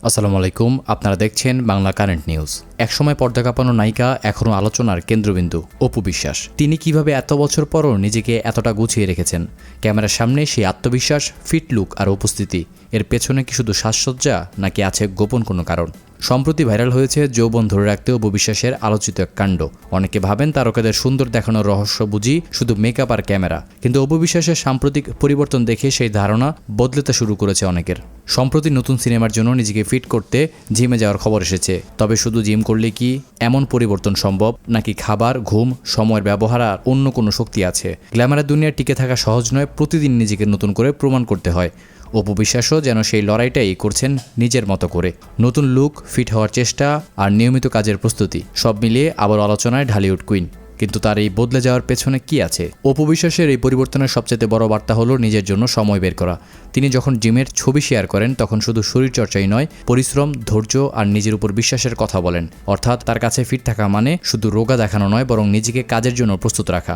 আসসালামু আলাইকুম, আপনারা দেখছেন বাংলা কারেন্ট নিউজ। একসময় পর্দা কাঁপানো নায়িকা এখনও আলোচনার কেন্দ্রবিন্দু অপু বিশ্বাস। তিনি কিভাবে এত বছর পরও নিজেকে এতটা গুছিয়ে রেখেছেন? ক্যামেরার সামনে সেই আত্মবিশ্বাস, ফিট লুক আর উপস্থিতি, এর পেছনে কি শুধু সাজসজ্জা নাকি আছে গোপন কোনো কারণ? সম্প্রতি ভাইরাল হয়েছে যৌবন ধরে রাখতে অপু বিশ্বাসের আলোচিত এক কাণ্ড। অনেকে ভাবেন তারকাদের সুন্দর দেখানোর রহস্য বুঝি শুধু মেকআপ আর ক্যামেরা, কিন্তু অপু বিশ্বাসের সাম্প্রতিক পরিবর্তন দেখে সেই ধারণা বদলাতে শুরু করেছে অনেকের। সম্প্রতি নতুন সিনেমার জন্য নিজেকে ফিট করতে জিমে যাওয়ার খবর এসেছে। তবে শুধু জিম করলে কি এমন পরিবর্তন সম্ভব, নাকি খাবার, ঘুম, সময়ের ব্যবহার আর অন্য কোনো শক্তি আছে? গ্ল্যামারের দুনিয়ায় টিকে থাকা সহজ নয়, প্রতিদিন নিজেকে নতুন করে প্রমাণ করতে হয়। অপু বিশ্বাসও যেন সেই লড়াইটাই করছেন নিজের মতো করে। নতুন লুক, ফিট হওয়ার চেষ্টা আর নিয়মিত কাজের প্রস্তুতি, সব মিলিয়ে আবার আলোচনায় ঢালিউড কুইন। কিন্তু তার এই বদলে যাওয়ার পেছনে কি আছে? অপু বিশ্বাসের এই পরিবর্তনের সবচেয়ে বড় বার্তা হলো নিজের জন্য সময় বের করা। তিনি যখন জিমের ছবি শেয়ার করেন তখন শুধু শরীরচর্চাই নয়, পরিশ্রম, ধৈর্য আর নিজের উপর বিশ্বাসের কথা বলেন। অর্থাৎ তার কাছে ফিট থাকা মানে শুধু রোগা দেখানো নয়, বরং নিজেকে কাজের জন্য প্রস্তুত রাখা।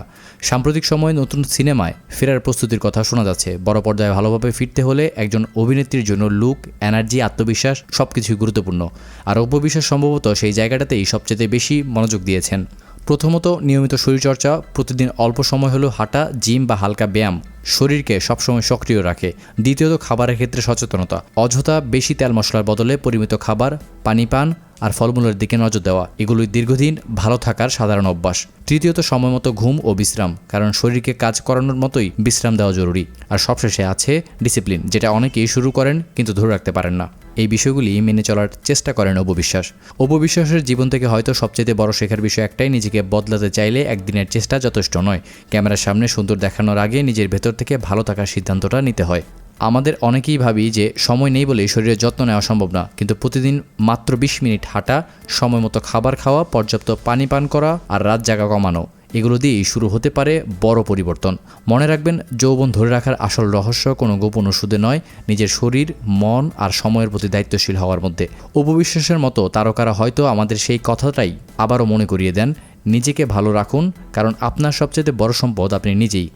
সাম্প্রতিক সময়ে নতুন সিনেমায় ফেরার প্রস্তুতির কথা শোনা যাচ্ছে। বড় পর্দায় ভালোভাবে ফিরতে হলে একজন অভিনেত্রীর জন্য লুক, এনার্জি, আত্মবিশ্বাস সবকিছুই গুরুত্বপূর্ণ। আর অপু বিশ্বাস সম্ভবত সেই জায়গাটাতেই সবচেয়ে বেশি মনোযোগ দিয়েছেন। প্রথমত, নিয়মিত শরীরচর্চা। প্রতিদিন অল্প সময় হলেও হাঁটা, জিম বা হালকা ব্যায়াম শরীরকে সবসময় সক্রিয় রাখে। দ্বিতীয়ত, খাবারের ক্ষেত্রে সচেতনতা। অযথা বেশি তেল মশলার বদলে পরিমিত খাবার, পানি পান আর ফলমূলের দিকে নজর দেওয়া, এগুলোই দীর্ঘদিন ভালো থাকার সাধারণ অভ্যাস। তৃতীয়ত, সময়মতো ঘুম ও বিশ্রাম, কারণ শরীরকে কাজ করানোর মতোই বিশ্রাম দেওয়া জরুরি। আর সবশেষে আছে ডিসিপ্লিন, যেটা অনেকেই শুরু করেন কিন্তু ধরে রাখতে পারেন না। এই বিষয়গুলি মেনে চলার চেষ্টা করেন অপু বিশ্বাস। অপু বিশ্বাসের জীবন থেকে হয়তো সবচেয়ে বড় শেখার বিষয় একটাই: নিজেকে বদলাতে চাইলে একদিনের চেষ্টা যথেষ্ট নয়। ক্যামেরার সামনে সুন্দর দেখানোর আগে নিজের ভেতর থেকে ভালো থাকার সিদ্ধান্তটা নিতে হয়। আমাদের অনেকেই ভাবি যে সময় নেই বলেই শরীরের যত্ন নেওয়া সম্ভব না, কিন্তু প্রতিদিন মাত্র 20 মিনিট হাঁটা, সময়মতো খাবার খাওয়া, পর্যাপ্ত পানি পান করা আর রাত জাগা কমানো, এগুলো দিয়েই শুরু হতে পারে বড় পরিবর্তন। মনে রাখবেন, যৌবন ধরে রাখার আসল রহস্য কোনো গোপন ওষুধে নয়, নিজের শরীর, মন আর সময়ের প্রতি দায়িত্বশীল হওয়ার মধ্যে। অপু বিশ্বাসের মতো তারকারা হয়তো আমাদের সেই কথাটাই আবারও মনে করিয়ে দেন: নিজেকে ভালো রাখুন, কারণ আপনার সবচেয়ে বড় সম্পদ আপনি নিজেই।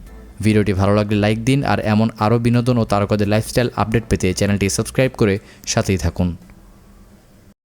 ভিডিওটি ভালো লাগলে লাইক দিন, আর এমন আরও বিনোদন ও তারকাদের লাইফস্টাইল আপডেট পেতে চ্যানেলটি সাবস্ক্রাইব করে সাথেই থাকুন।